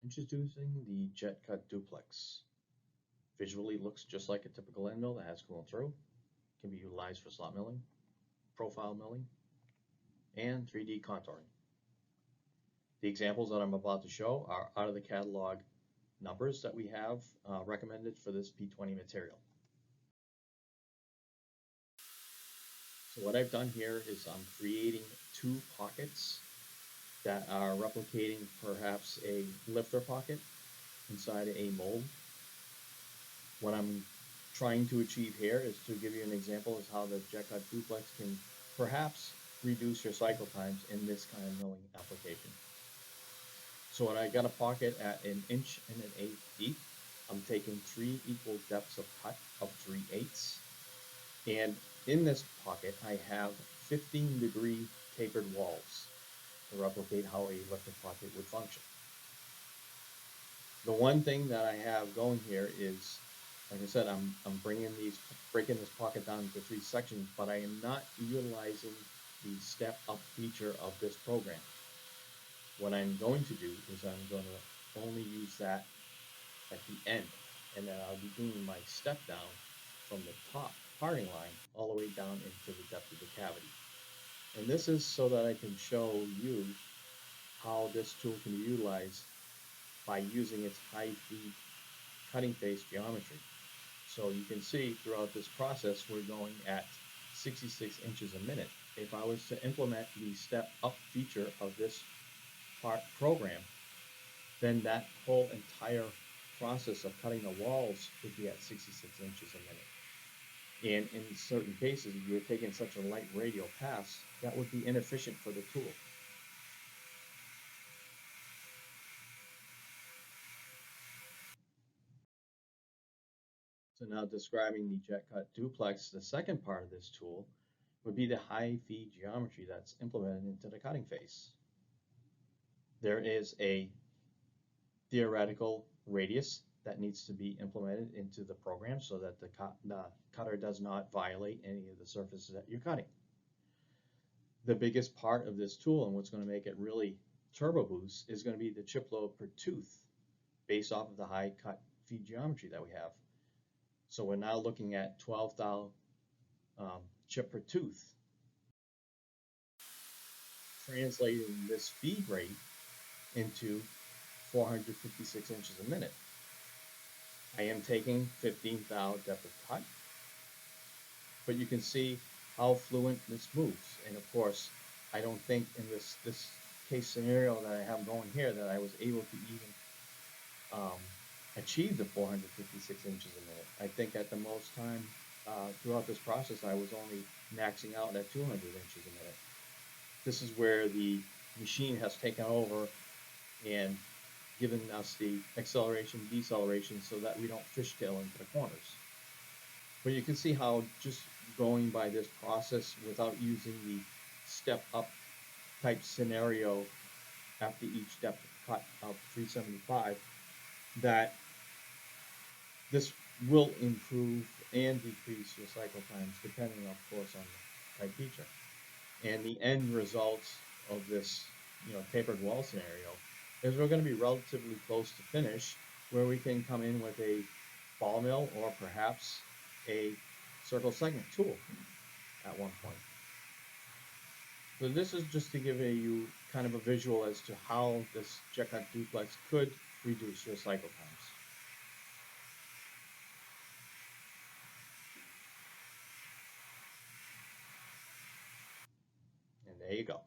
Introducing the Jet Cut Duplex. Visually looks just like a typical end mill that has cool and through. Can be utilized for slot milling, profile milling, and 3D contouring. The examples that I'm about to show are out of the catalog numbers that we have recommended for this P20 material. So what I've done here is I'm creating two pockets that are replicating perhaps a lifter pocket inside a mold. What I'm trying to achieve here is to give you an example of how the Jet Cut Duplex can perhaps reduce your cycle times in this kind of milling application. So when I got a pocket at 1 1 1/8 deep, I'm taking 3 equal depths of cut of 3/8. And in this pocket, I have 15-degree tapered walls to replicate how a lifter pocket would function. The one thing that I have going here is, like I said, I'm breaking this pocket down into 3 sections, but I am not utilizing the step up feature of this program. What I'm going to do is I'm going to only use that at the end, and then I'll be doing my step down from the top parting line all the way down into the depth of the cavity. And this is so that I can show you how this tool can be utilized by using its high feed cutting face geometry. So you can see throughout this process we're going at 66 inches a minute. If I was to implement the step up feature of this program, then that whole entire process of cutting the walls would be at 66 inches a minute. And in certain cases, if you're taking such a light radial pass, that would be inefficient for the tool. So now describing the Jet Cut Duplex, the second part of this tool would be the high feed geometry that's implemented into the cutting face. There is a theoretical radius that needs to be implemented into the program so that the cutter does not violate any of the surfaces that you're cutting. The biggest part of this tool and what's going to make it really turbo boost is going to be the chip load per tooth based off of the high cut feed geometry that we have. So we're now looking at 12 thou chip per tooth. Translating this feed rate into 456 inches a minute. I am taking 15 thou depth of cut, but you can see how fluent this moves. And of course, I don't think in this case scenario that I have going here that I was able to even achieve the 456 inches a minute. I think at the most time throughout this process, I was only maxing out at 200 inches a minute. This is where the machine has taken over and given us the acceleration, deceleration, so that we don't fishtail into the corners. But you can see how just going by this process without using the step up type scenario after each depth cut of 375, that this will improve and decrease your cycle times depending, of course, on the type feature. And the end results of this, tapered wall scenario is we're going to be relatively close to finish, where we can come in with a ball mill or perhaps a circle segment tool at one point. So this is just to give you kind of a visual as to how this Jet Cut Duplex could reduce your cycle times. And there you go.